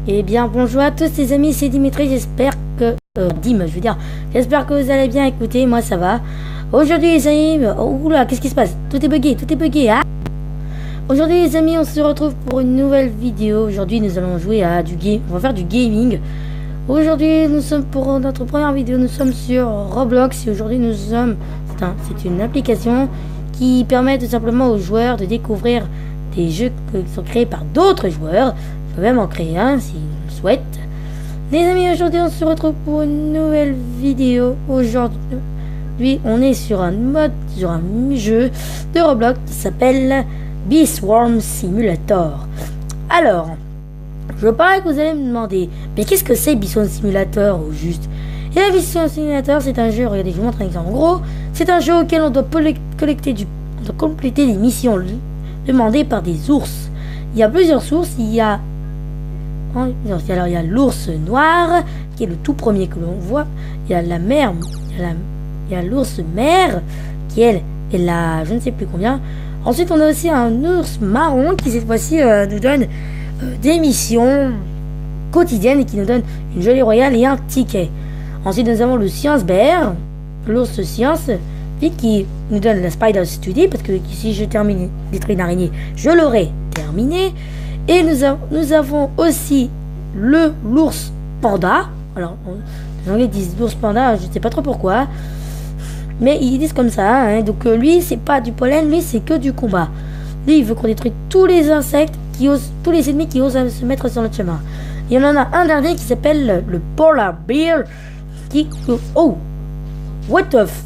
Eh bien bonjour à tous les amis, c'est Dimitri, j'espère que... j'espère que vous allez bien. Écoutez, moi ça va. Aujourd'hui les amis, oula, qu'est-ce qui se passe? Tout est bugué, hein. Aujourd'hui les amis, on se retrouve pour une nouvelle vidéo. Aujourd'hui nous allons jouer à du game, on va faire du gaming. Aujourd'hui nous sommes pour notre première vidéo, nous sommes sur Roblox et aujourd'hui nous sommes... C'est une application qui permet tout simplement aux joueurs de découvrir des jeux qui sont créés par d'autres joueurs. Je peux même en créer un s'ils le souhaitent. Les amis, aujourd'hui on se retrouve pour une nouvelle vidéo. Aujourd'hui on est sur un jeu de Roblox qui s'appelle Bee Swarm Simulator. Alors, je parie que vous allez me demander, mais qu'est-ce que c'est Bee Swarm Simulator au juste? Et la Bee Swarm Simulator, c'est un jeu, regardez, je vous montre un exemple. En gros, c'est un jeu auquel on doit compléter des missions demandées par des ours. Il y a plusieurs sources, il y a l'ours noir, qui est le tout premier que l'on voit. Il y a la mère, il y a l'ours mère, qui elle est la je ne sais plus combien. Ensuite, on a aussi un ours marron, qui cette fois-ci nous donne des missions quotidiennes et qui nous donne une jolie royale et un ticket. Ensuite, nous avons le Science Bear, l'ours science, qui nous donne la Spider Study, parce que si je termine détruire une araignée, je l'aurai terminé. Et nous avons aussi l'ours panda. Alors, les Anglais disent l'ours panda, je ne sais pas trop pourquoi. Mais ils disent comme ça. Hein. Donc, lui, c'est pas du pollen, lui, c'est que du combat. Lui, il veut qu'on détruise tous les insectes, tous les ennemis qui osent se mettre sur notre chemin. Il y en a un dernier qui s'appelle le Polar Bear. Oh! What the f...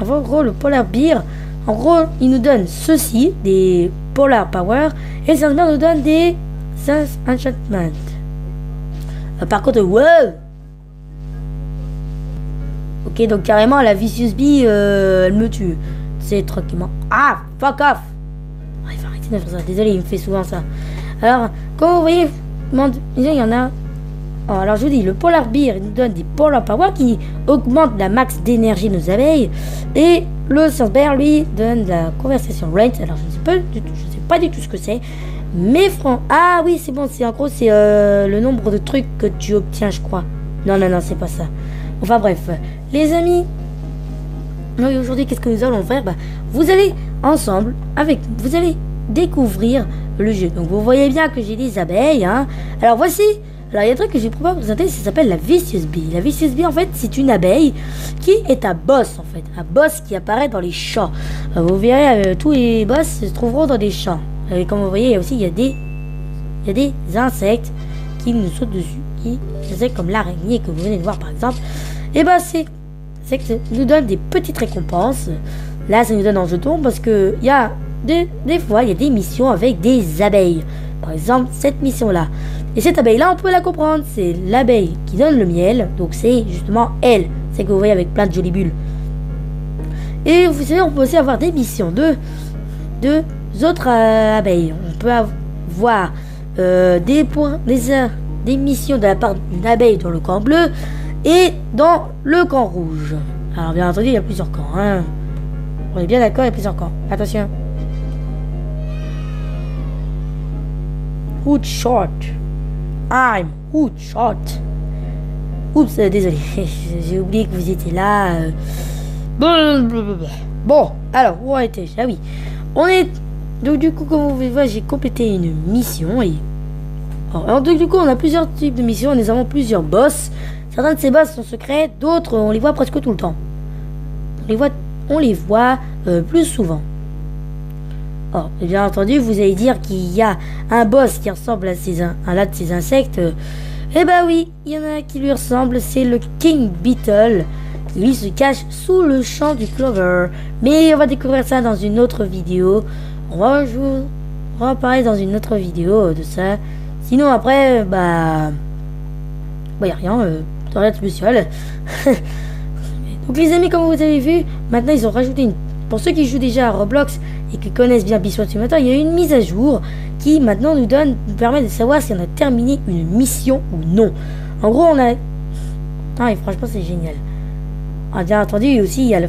En gros, le Polar Bear, en gros, il nous donne ceci, des Polar Power, et ça nous donne des Enchantment. Par contre, wow! Ok, donc carrément, la Vicious Bee, elle me tue. C'est tranquillement. Ah, fuck off! Ah, il faut arrêter de faire ça, désolé, il me fait souvent ça. Alors, comme vous voyez, il y en a... Oh, alors je vous dis, le Polar Bear nous donne des Polar Power qui augmentent la max d'énergie de nos abeilles. Et le Science Bear, lui, donne la conversation range. Alors je ne sais pas du tout ce que c'est. Mais ah oui, c'est bon, c'est en gros, c'est le nombre de trucs que tu obtiens, je crois. Non, c'est pas ça. Enfin bref, les amis, aujourd'hui, qu'est-ce que nous allons faire? Vous allez ensemble, vous allez découvrir le jeu. Donc vous voyez bien que j'ai des abeilles. Hein. Alors voici. Alors, il y a un truc que je vais pouvoir vous présenter, ça s'appelle la Vicious Bee. La Vicious Bee, en fait, c'est une abeille qui est un boss, en fait. Un boss qui apparaît dans les champs. Vous verrez, tous les boss se trouveront dans des champs. Et comme vous voyez, il y a des insectes qui nous sautent dessus. Des insectes comme l'araignée que vous venez de voir, par exemple. Et c'est que ça nous donne des petites récompenses. Là, ça nous donne en jetons parce que il y a des fois, il y a des missions avec des abeilles. Par exemple, cette mission-là. Et cette abeille-là, on peut la comprendre. C'est l'abeille qui donne le miel. Donc, c'est justement elle. C'est que vous voyez avec plein de jolies bulles. Et vous savez, on peut aussi avoir des missions de autres abeilles. On peut avoir des missions de la part d'une abeille dans le camp bleu et dans le camp rouge. Alors, bien entendu, il y a plusieurs camps. Hein. On est bien d'accord, il y a plusieurs camps. Attention. Hood shot. I'm hood shot. Oups, désolé. J'ai oublié que vous étiez là. Bon, alors, où étais-je? Ah oui. On est... Donc, du coup, comme vous pouvez voir, j'ai complété une mission. Alors, donc, du coup, on a plusieurs types de missions. Nous avons plusieurs boss. Certains de ces boss sont secrets. D'autres, on les voit presque tout le temps. On les voit plus souvent. Oh, bien entendu, vous allez dire qu'il y a un boss qui ressemble à l'un de ces insectes. Oui, il y en a un qui lui ressemble, c'est le King Beetle. Lui se cache sous le champ du clover. Mais on va découvrir ça dans une autre vidéo. On va en parler dans une autre vidéo de ça. Sinon après, y a rien, rien de spécial. Donc les amis, comme vous avez vu, maintenant ils ont rajouté pour ceux qui jouent déjà à Roblox et qui connaissent bien Bee Swarm Simulator, il y a une mise à jour qui maintenant nous permet de savoir si on a terminé une mission ou non. En gros, on a... Ah, et franchement, c'est génial. Ah, bien entendu, aussi, il y a le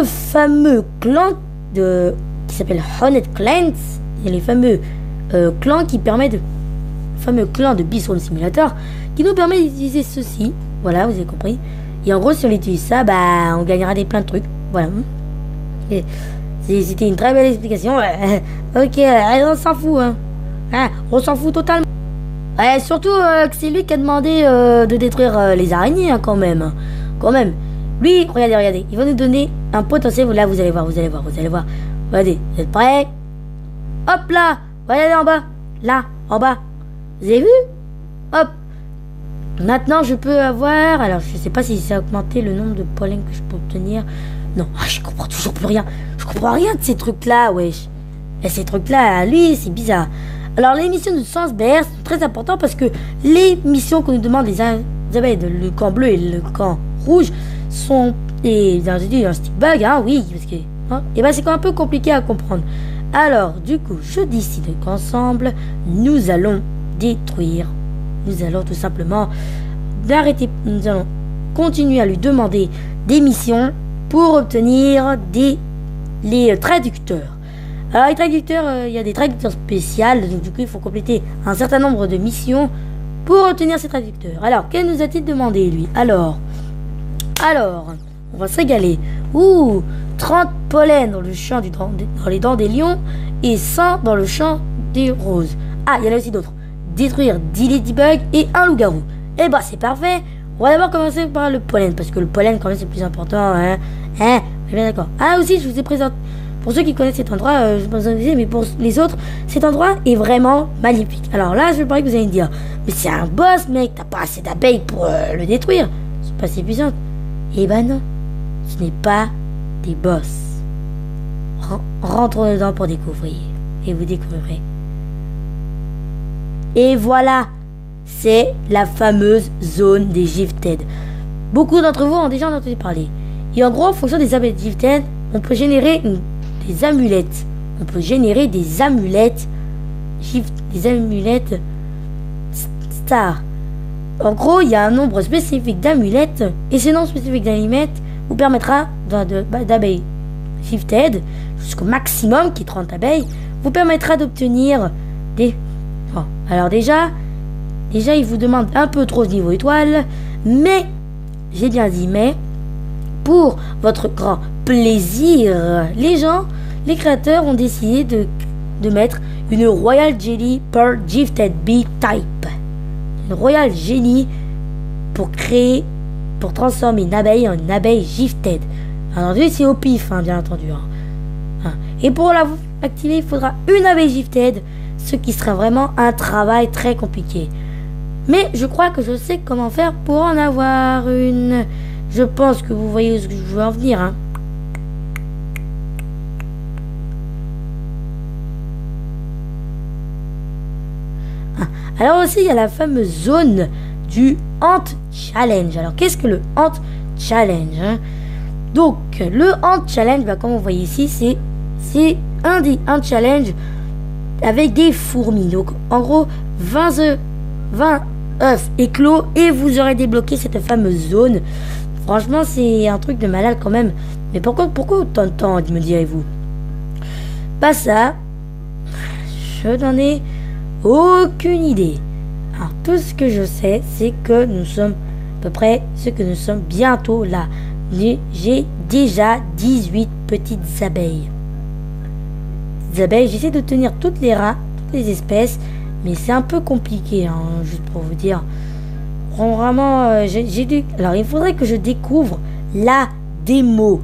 fameux clan qui s'appelle Hornet Clans. Il y a les fameux clan qui permet de... Le fameux clan de Beeswax Simulator qui nous permet d'utiliser ceci. Voilà, vous avez compris. Et en gros, si on utilise ça, bah, on gagnera plein de trucs. Voilà. C'était une très belle explication. Ok, on s'en fout. Hein, on s'en fout totalement. Ouais, surtout que c'est lui qui a demandé de détruire les araignées, hein, quand même. Quand même. Lui, regardez. Il va nous donner un potentiel. Là, vous allez voir. Regardez, vous êtes prêts? Hop là. Regardez en bas. Là, en bas. Vous avez vu? Hop. Maintenant, je peux avoir... Alors, je sais pas si ça a augmenté le nombre de pollen que je peux obtenir. Non, je comprends toujours plus rien. Je comprends rien de ces trucs-là, wesh. Et ces trucs-là, lui, c'est bizarre. Alors, les missions de Sensberg sont très importantes parce que les missions qu'on nous demande, les abeilles, le camp bleu et le camp rouge, sont... Et bien entendu, un stick bug, hein, oui, parce que... Hein, et ben, c'est quand même un peu compliqué à comprendre. Alors, du coup, je décide qu'ensemble, nous allons détruire... Nous allons tout simplement nous allons continuer à lui demander des missions pour obtenir les traducteurs. Alors les traducteurs, il y a des traducteurs spéciaux, donc du coup il faut compléter un certain nombre de missions pour obtenir ces traducteurs. Alors, quel nous a-t-il demandé lui? Alors, on va se régaler. 30 pollens dans le champ dans les dents des lions et 100 dans le champ des roses. Ah, il y en a aussi d'autres. Détruire 10 ladybugs et un loup-garou. Eh bah c'est parfait. On va d'abord commencer par le pollen parce que le pollen quand même c'est le plus important. Hein, bien d'accord. Ah aussi je vous ai présenté. Pour ceux qui connaissent cet endroit, je pense que vous savez, mais pour les autres, cet endroit est vraiment magnifique. Alors là, je parie que vous allez me dire, mais c'est un boss, mec, t'as pas assez d'abeilles pour le détruire. Ils sont pas assez puissantes. Eh ben non, ce n'est pas des boss. Rentrons dedans pour découvrir. Et vous découvrirez. Et voilà, c'est la fameuse zone des Gifted. Beaucoup d'entre vous ont déjà entendu parler. Et en gros, en fonction des abeilles Gifted, on peut générer des amulettes. On peut générer des amulettes star. En gros, il y a un nombre spécifique d'amulettes. Et ce nombre spécifique d'amulettes vous permettra d'abeilles Gifted, jusqu'au maximum, qui est 30 abeilles, vous permettra d'obtenir des... Bon, alors déjà, il vous demande un peu trop de niveau étoile, mais, j'ai bien dit mais, pour votre grand plaisir, les créateurs ont décidé de mettre une Royal Jelly per Gifted Bee Type. Une Royal Jelly pour transformer une abeille en une abeille Gifted. Alors, c'est au pif, hein, bien entendu. Et pour l'activer, il faudra une abeille Gifted, ce qui sera vraiment un travail très compliqué. Mais je crois que je sais comment faire pour en avoir une. Je pense que vous voyez où je veux en venir. Hein. Alors aussi, il y a la fameuse zone du Ant Challenge. Alors, qu'est-ce que le Ant Challenge, hein? Donc, le Ant Challenge, comme vous voyez ici, c'est un challenge avec des fourmis. Donc, en gros, 20 œufs éclos et vous aurez débloqué cette fameuse zone. Franchement, c'est un truc de malade quand même. Mais pourquoi autant de temps, me direz-vous? Pas ça. Je n'en ai aucune idée. Alors, tout ce que je sais, c'est que nous sommes à peu près bientôt là. J'ai déjà 18 petites abeilles. J'essaie de tenir toutes les espèces, mais c'est un peu compliqué, hein, juste pour vous dire. Vraiment, alors il faudrait que je découvre la démo.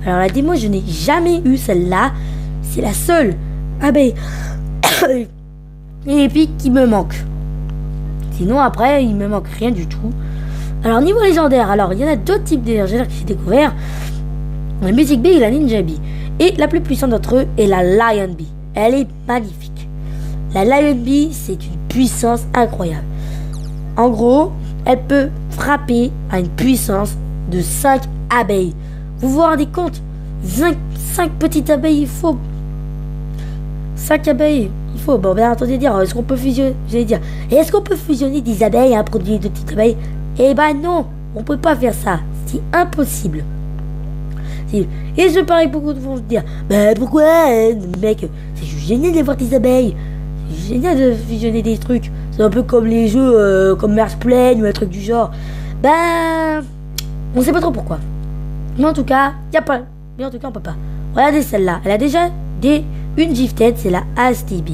Alors la démo, je n'ai jamais eu celle-là. C'est la seule abeille épique qui me manque. Sinon après, il me manque rien du tout. Alors niveau légendaire, alors il y en a deux types de légendaires que j'ai découvert. La Music Bee et la Ninja Bee. Et la plus puissante d'entre eux est la Lion Bee. Elle est magnifique. La Lion Bee, c'est une puissance incroyable. En gros, elle peut frapper à une puissance de 5 abeilles. Vous vous rendez compte? 5 petites abeilles, il faut. 5 abeilles, il faut. Bon, bien entendu dire, est-ce qu'on peut fusionner? J'allais dire, est-ce qu'on peut fusionner des abeilles à un produit de petites abeilles? Eh ben non, on peut pas faire ça. C'est impossible. Et je parie beaucoup de vont se dire, bah pourquoi, mec, c'est juste génial d'avoir des abeilles. génial de fusionner des trucs. C'est un peu comme les jeux comme Mars Plane ou un truc du genre. Ben, on sait pas trop pourquoi. Mais en tout cas, y a pas. Mais en tout cas, on peut pas. Regardez celle-là. Elle a déjà une Gifted, c'est la ASTB.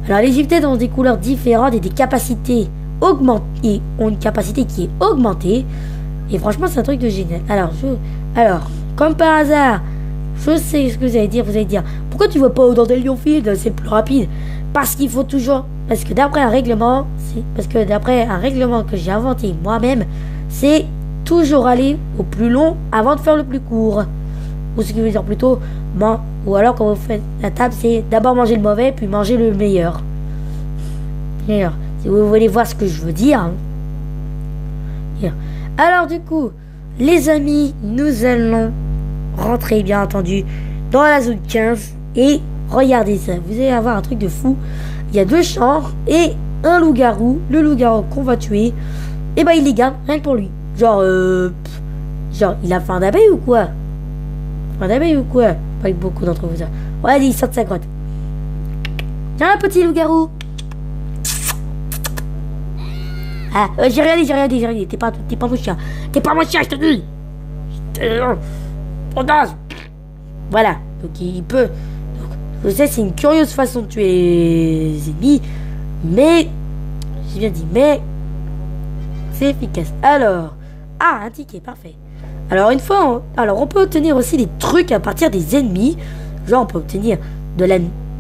Alors les Gifted ont des couleurs différentes et des capacités augmentées. Et ont une capacité qui est augmentée. Et franchement, c'est un truc de génial. Alors, comme par hasard, je sais ce que vous allez dire. Vous allez dire, pourquoi tu vas pas dans des Lionfield? C'est plus rapide. Parce qu'il faut toujours. Parce que d'après un règlement, que j'ai inventé moi-même, c'est toujours aller au plus long avant de faire le plus court. Ou ce qui veut dire plutôt, ou alors quand vous faites la table, c'est d'abord manger le mauvais, puis manger le meilleur. Alors, si vous voulez voir ce que je veux dire. Alors du coup, les amis, nous allons rentrer bien entendu dans la zone 15 et regardez ça, vous allez avoir un truc de fou. Il y a 2 chambres et un loup-garou. Le loup-garou qu'on va tuer, et ben il les garde rien que pour lui. Genre, il a faim d'abeille ou quoi? Pas avec beaucoup d'entre vous. Ouais, allez, il sort de sa grotte. Tiens, petit loup-garou. Ah, j'ai rien dit. T'es pas mon chien. T'es pas mon chien, je te dis. Voilà. Donc, il peut. Donc, je sais, c'est une curieuse façon de tuer les ennemis. Mais. J'ai bien dit, mais. C'est efficace. Alors. Ah, un ticket, parfait. Alors, on peut obtenir aussi des trucs à partir des ennemis. Genre, on peut obtenir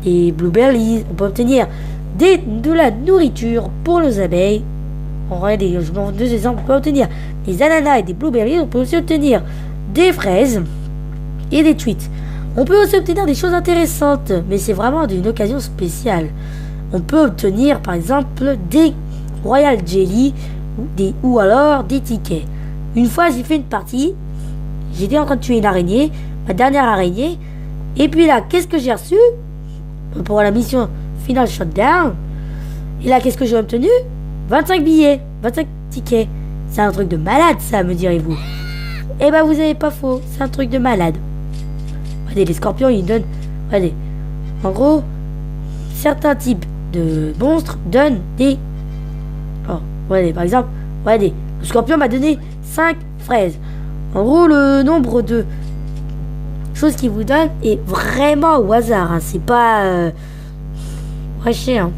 des blueberries. On peut obtenir de la nourriture pour les abeilles. Regardez, je vous donne 2 exemples. On peut obtenir des ananas et des blueberries. On peut aussi obtenir des fraises et des tweets. On peut aussi obtenir des choses intéressantes, mais c'est vraiment d'une occasion spéciale. On peut obtenir, par exemple, des Royal Jelly ou alors des tickets. Une fois, j'ai fait une partie. J'étais en train de tuer une araignée, ma dernière araignée. Et puis là, qu'est-ce que j'ai reçu pour la mission Final Shutdown? Et là, qu'est-ce que j'ai obtenu? 25 billets, 25 tickets. C'est un truc de malade, ça, me direz-vous. Eh ben, vous avez pas faux. C'est un truc de malade. Regardez, les scorpions, ils donnent... Regardez. En gros, certains types de monstres donnent des... Oh, regardez, par exemple, regardez. Le scorpion m'a donné 5 fraises. En gros, le nombre de choses qu'il vous donne est vraiment au hasard. Hein. C'est pas... cher. Hein.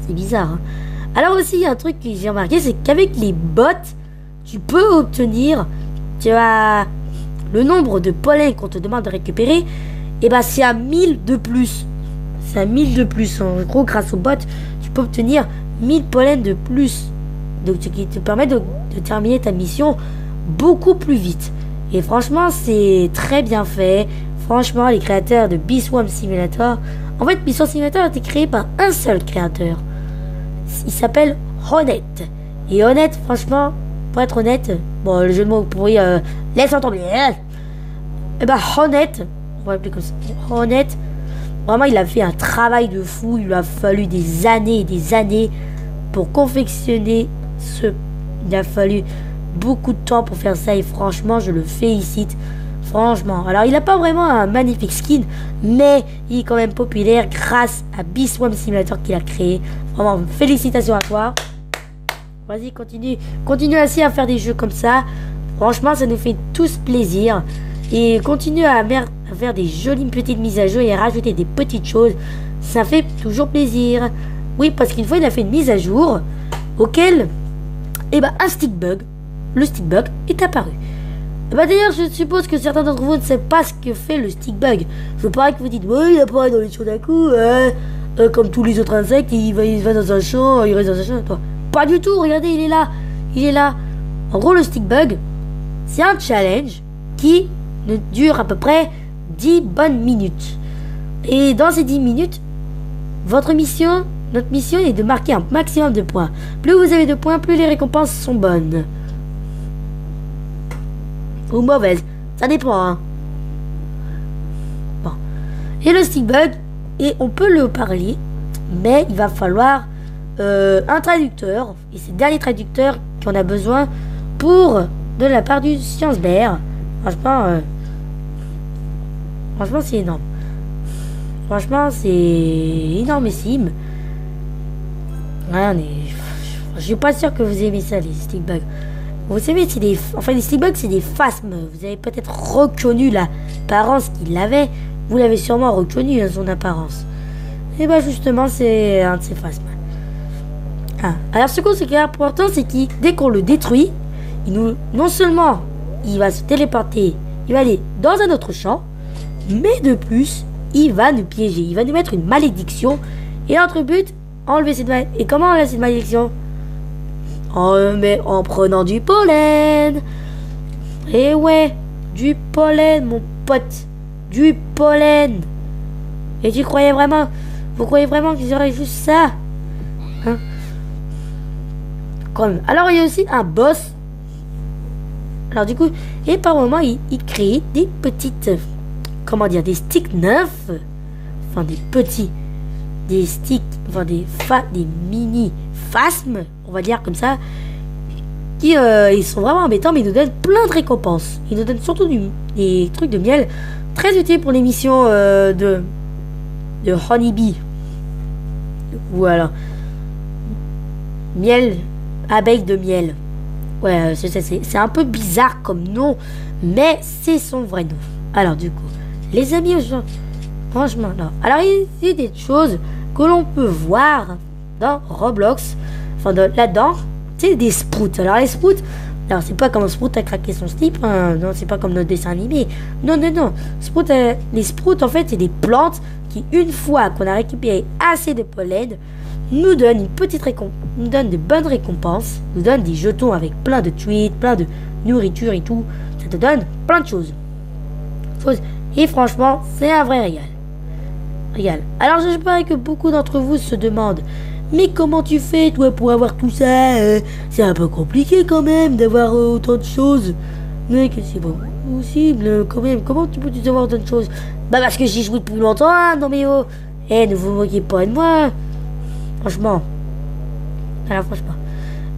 C'est bizarre. Hein. Alors aussi, il y a un truc que j'ai remarqué, c'est qu'avec les bots, tu peux obtenir... Tu as le nombre de pollen qu'on te demande de récupérer. Et ben c'est à 1000 de plus. C'est à 1000 de plus. En gros, grâce aux bots, tu peux obtenir 1000 pollen de plus. Donc, ce qui te permet de terminer ta mission beaucoup plus vite. Et franchement, c'est très bien fait. Franchement, les créateurs de Beeswax Simulator... En fait, Beeswax Simulator a été créé par un seul créateur. Il s'appelle Honnête. Et Honnête, franchement, pour être honnête... Bon, le jeu de mots pourri, laisse tomber. Et ben, Honnête... On va l'appeler comme ça. Honnête... Vraiment, il a fait un travail de fou. Il lui a fallu des années et des années pour confectionner il a fallu beaucoup de temps pour faire ça et franchement je le félicite. Franchement, alors il n'a pas vraiment un magnifique skin, mais il est quand même populaire grâce à Beeswax Simulator qu'il a créé. Vraiment, félicitations à toi. Vas-y, continue ainsi à faire des jeux comme ça. Franchement, ça nous fait tous plaisir. Et continue à faire des jolies petites mises à jour et à rajouter des petites choses. Ça fait toujours plaisir. Oui, parce qu'une fois il a fait une mise à jour auquel un stick bug, le stick bug est apparu. D'ailleurs, je suppose que certains d'entre vous ne savent pas ce que fait le stick bug. Je veux pas que vous dites, ouais, il apparaît dans les champs d'un coup, comme tous les autres insectes, il va dans un champ, il reste dans un champ. Toi. Pas du tout, regardez, il est là. En gros, le stick bug, c'est un challenge qui ne dure à peu près 10 bonnes minutes. Et dans ces 10 minutes, notre mission est de marquer un maximum de points. Plus vous avez de points, plus les récompenses sont bonnes. Ou mauvaises. Ça dépend, hein. Bon. Et le stick bug, et on peut le parler, mais il va falloir un traducteur. Et c'est le dernier traducteur qu'on a besoin de la part du Science Bear. Franchement, c'est énorme. Franchement, c'est énormissime. Ouais, je suis pas sûr que vous aimez ça, les stick bugs. Vous savez, c'est des... Enfin, les stick bugs, c'est des phasmes. Vous avez peut-être reconnu l'apparence qu'il avait. Vous l'avez sûrement reconnu, son apparence. Et bah, justement, c'est un de ces phasmes. Ah. Alors, ce qui est important, c'est que dès qu'on le détruit, non seulement il va se téléporter, il va aller dans un autre champ, mais de plus, il va nous piéger. Il va nous mettre une malédiction. Et notre but, enlever cette malédiction. Et comment enlever cette malédiction? En prenant du pollen. Et ouais, du pollen, mon pote. Du pollen. Et vous croyez vraiment qu'ils auraient juste ça? Hein? Alors il y a aussi un boss. Alors du coup, et par moment, il crée des petites, comment dire, des sticks neufs. Enfin des sticks, enfin des mini phasmes, on va dire comme ça, qui ils sont vraiment embêtants, mais ils nous donnent plein de récompenses. Ils nous donnent surtout des trucs de miel très utiles pour les missions de Honeybee. Ou alors miel, abeille de miel. Ouais, c'est un peu bizarre comme nom, mais c'est son vrai nom. Alors du coup, les amis, franchement, non. Alors il y a des choses que l'on peut voir dans Roblox, enfin là-dedans, c'est des sprouts. Alors les sprouts, alors c'est pas comme un sprout a craqué son slip, hein. Non, c'est pas comme notre dessin animé. Non. Les sprouts, en fait, c'est des plantes qui, une fois qu'on a récupéré assez de pollen, nous donnent une petite récompense, nous donnent de bonnes récompenses, nous donnent des jetons avec plein de tweets, plein de nourriture et tout. Ça te donne plein de choses. Et franchement, c'est un vrai régal. Alors je parie que beaucoup d'entre vous se demandent, mais comment tu fais toi pour avoir tout ça? C'est un peu compliqué quand même d'avoir autant de choses. Mais que c'est pas possible quand même. Comment tu peux avoir autant de choses? Bah parce que j'y joue depuis longtemps, hein, non mais oh. Ne vous moquez pas de moi. Franchement.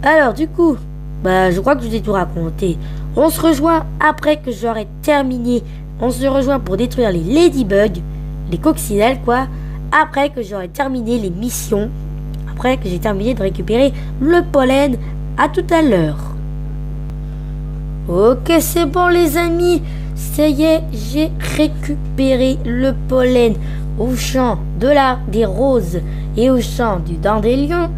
Alors du coup, bah je crois que je vous ai tout raconté. On se rejoint après que j'aurai terminé. On se rejoint pour détruire les ladybugs, les coccinelles quoi. Après que j'aurai terminé les missions. Après que j'ai terminé de récupérer le pollen. À tout à l'heure. Ok, c'est bon les amis. Ça y est, j'ai récupéré le pollen au champ des roses et au champ des dandelions.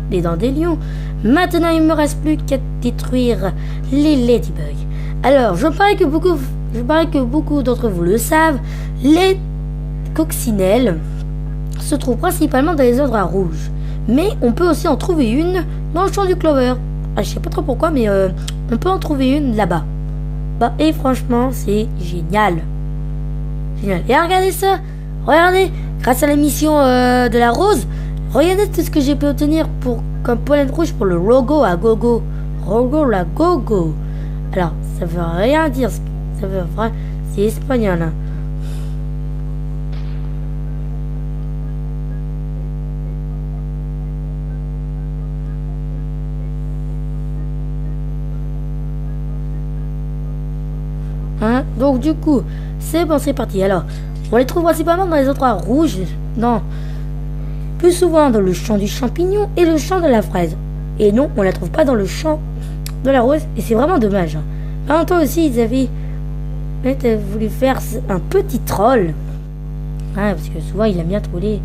Maintenant, il ne me reste plus qu'à détruire les ladybugs. Alors, je parie que beaucoup d'entre vous le savent, les coccinelles se trouvent principalement dans les endroits rouges. Mais on peut aussi en trouver une dans le champ du clover. Je sais pas trop pourquoi, mais on peut en trouver une là-bas. Et franchement, c'est génial. Et regardez ça. Regardez, grâce à la mission de la rose, regardez tout ce que j'ai pu obtenir comme pollen rouge pour le logo à gogo. Logo la gogo. Alors, ça veut rien dire. Ça veut vrai. C'est espagnol. Hein. Donc du coup, c'est parti. Alors, on les trouve principalement dans les endroits rouges, plus souvent dans le champ du champignon et le champ de la fraise. Et non, on la trouve pas dans le champ de la rose, et c'est vraiment dommage. En même temps aussi, ils avaient voulu faire un petit troll, parce que souvent il aime bien troller.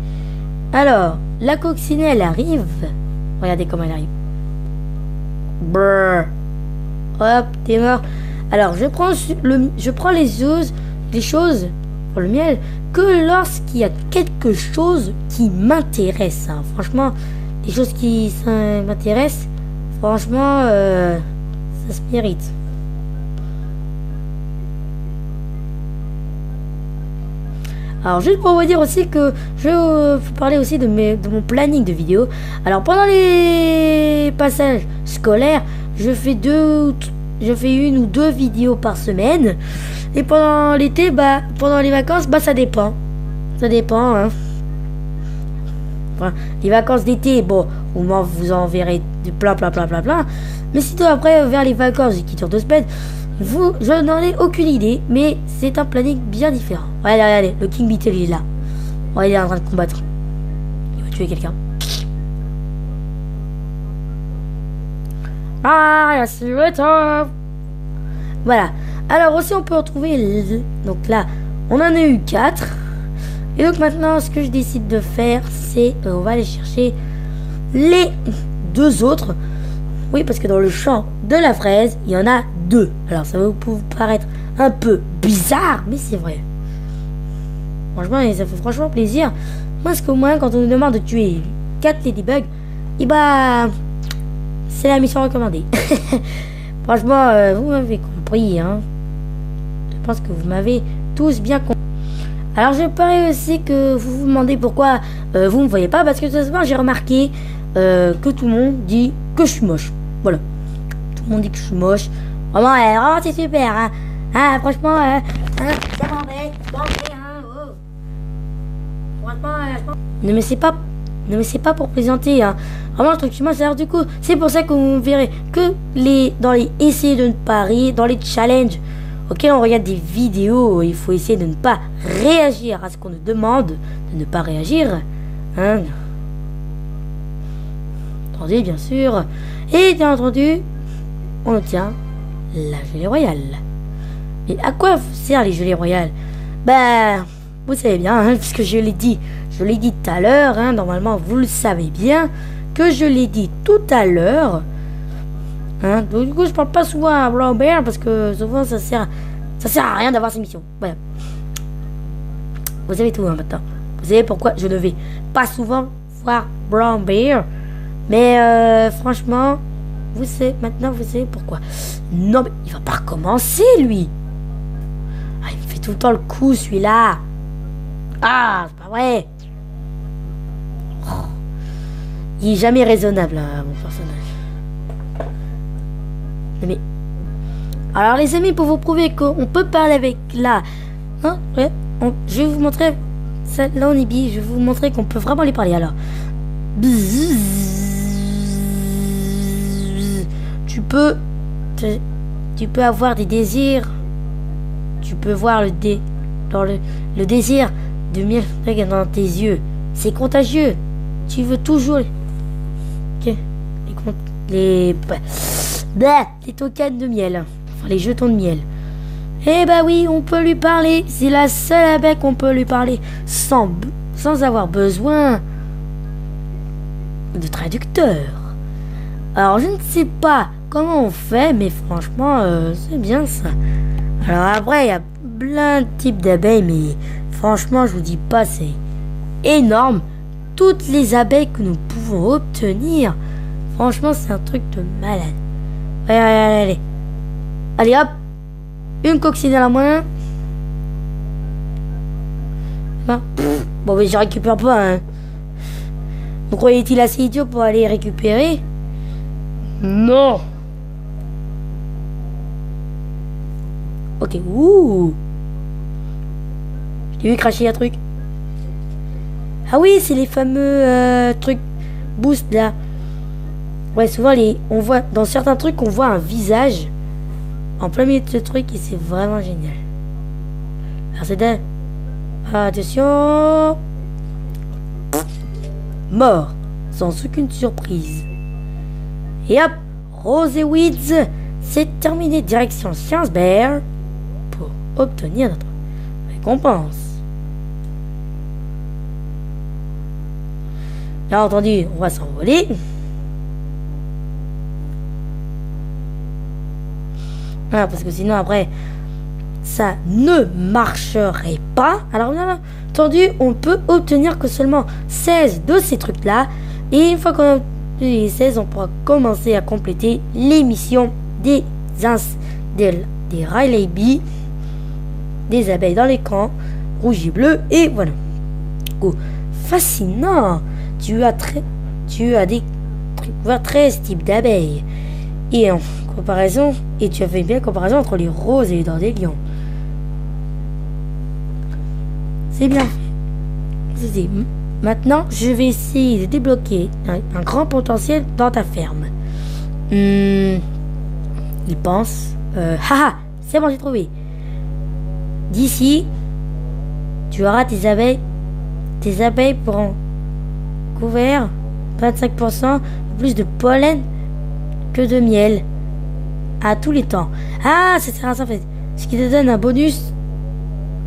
Alors, la coccinelle arrive. Regardez comment elle arrive. Brrr. Hop, t'es mort. Alors, je prends les choses pour le miel que lorsqu'il y a quelque chose qui m'intéresse. Hein. Franchement, les choses qui m'intéressent, franchement, ça se mérite. Alors, juste pour vous dire aussi que je vais vous parler aussi de mon planning de vidéos. Alors, pendant les passages scolaires, je fais une ou deux vidéos par semaine. Et pendant l'été, pendant les vacances, ça dépend. Ça dépend, hein. Enfin, les vacances d'été, bon, vous en verrez plein. Mais sinon, après, vers les vacances qui durent 2 semaines, je n'en ai aucune idée. Mais c'est un planning bien différent. Regardez, le King Beetle est là. Oh, il est en train de combattre. Il va tuer quelqu'un. Ah, c'est le top. Voilà. Alors aussi, on peut retrouver... Donc là, on en a eu 4. Et donc maintenant, ce que je décide de faire, c'est... on va aller chercher les 2 autres. Oui, parce que dans le champ de la fraise, il y en a 2. Alors, ça va vous paraître un peu bizarre, mais c'est vrai. Franchement, ça fait franchement plaisir. Parce qu'au moins, quand on nous demande de tuer 4 ladybugs, et bah... c'est la mission recommandée. Franchement, vous m'avez compris, hein. Je pense que vous m'avez tous bien compris. Alors, je parie aussi que vous vous demandez pourquoi vous ne me voyez pas. Parce que ce soir, j'ai remarqué que tout le monde dit que je suis moche. Voilà. Tout le monde dit que je suis moche. Vraiment, vraiment c'est super, hein. Ah, franchement, ça m'en va, hein, oh. Franchement, ne me laissez pas pour plaisanter, hein. Vraiment, le truc qui m'intéresse du coup. C'est pour ça que vous verrez que dans les essais de ne pas rire, dans les challenges auxquels on regarde des vidéos, il faut essayer de ne pas réagir à ce qu'on nous demande de ne pas réagir. Hein. Attendez, bien sûr. Et bien entendu, on obtient la gelée royale. Mais à quoi sert les gelées royales? Ben, vous savez bien, hein, puisque je l'ai dit tout à l'heure, hein, normalement vous le savez bien, que je l'ai dit tout à l'heure. Hein, donc du coup, je parle pas souvent à Blanc-Bear parce que souvent ça sert à rien d'avoir ces missions. Voilà. Vous savez tout, hein, maintenant. Vous savez pourquoi je ne vais pas souvent voir Blanc-Bear. Mais franchement, maintenant vous savez pourquoi. Non, mais il va pas recommencer, lui. Ah, il me fait tout le temps le coup, celui-là. Ah, c'est pas vrai. Oh. Il est jamais raisonnable, hein, mon personnage. Mais... alors, les amis, pour vous prouver qu'on peut parler avec là... hein, ouais, je vais vous montrer... ça, là, on est bien. Je vais vous montrer qu'on peut vraiment les parler, alors. Tu peux avoir des désirs. Tu peux voir le désir de miel dans tes yeux. C'est contagieux. Tu veux toujours les tokens de miel. Enfin, les jetons de miel. Eh bah oui, on peut lui parler. C'est la seule abeille qu'on peut lui parler sans avoir besoin de traducteur. Alors, je ne sais pas comment on fait, mais franchement, c'est bien ça. Alors après, il y a plein de types d'abeilles, mais franchement, je vous dis pas, c'est énorme. Toutes les abeilles que nous pouvons obtenir, franchement, c'est un truc de malade. Allez. Allez, hop. Une coccinelle à moins. Bon, mais je récupère pas, hein. Vous croyez-il assez idiot pour aller récupérer? Non. Ok, ouh. Je t'ai vu cracher un truc. Ah oui, c'est les fameux trucs boost là. Ouais, souvent on voit dans certains trucs, on voit un visage en plein milieu de ce truc et c'est vraiment génial. Alors c'est dingue. Attention. Mort, sans aucune surprise. Et hop, Rose et Weeds, c'est terminé. Direction Science Bear pour obtenir notre récompense. Bien entendu, on va s'envoler. Ah, parce que sinon après, ça ne marcherait pas. Alors bien entendu, on peut obtenir que seulement 16 de ces trucs-là. Et une fois qu'on a obtenu les 16, on pourra commencer à compléter les missions des Riley Bee, des abeilles dans les camps, rouge et bleu. Et voilà. Oh, fascinant. Tu as 13 types d'abeilles. Et en comparaison, et tu as fait bien comparaison entre les roses et les dandelions. C'est bien. Maintenant, je vais essayer de débloquer un grand potentiel dans ta ferme. Il pense. Haha, c'est bon, j'ai trouvé. D'ici, tu auras tes abeilles Tes abeilles pourront couvrir 25% plus de pollen que de miel à tous les temps. Ah, ça sert à ça en fait. Ce qui te donne un bonus,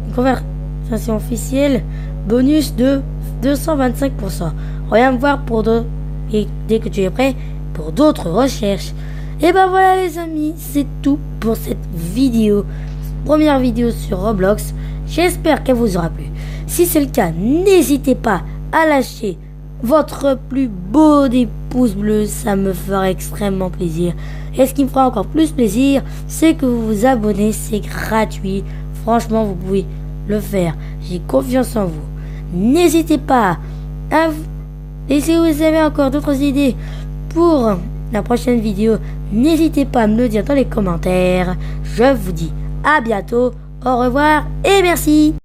une conversation officielle, bonus de 225%. Reviens me voir pour d'autres, et dès que tu es prêt, pour d'autres recherches. Et ben voilà les amis, c'est tout pour cette vidéo. Première vidéo sur Roblox. J'espère qu'elle vous aura plu. Si c'est le cas, n'hésitez pas à lâcher votre plus beau des pouces bleus, ça me fera extrêmement plaisir. Et ce qui me fera encore plus plaisir, c'est que vous vous abonnez, c'est gratuit. Franchement, vous pouvez le faire. J'ai confiance en vous. N'hésitez pas à vous... Et si vous avez encore d'autres idées pour la prochaine vidéo, n'hésitez pas à me le dire dans les commentaires. Je vous dis à bientôt, au revoir et merci.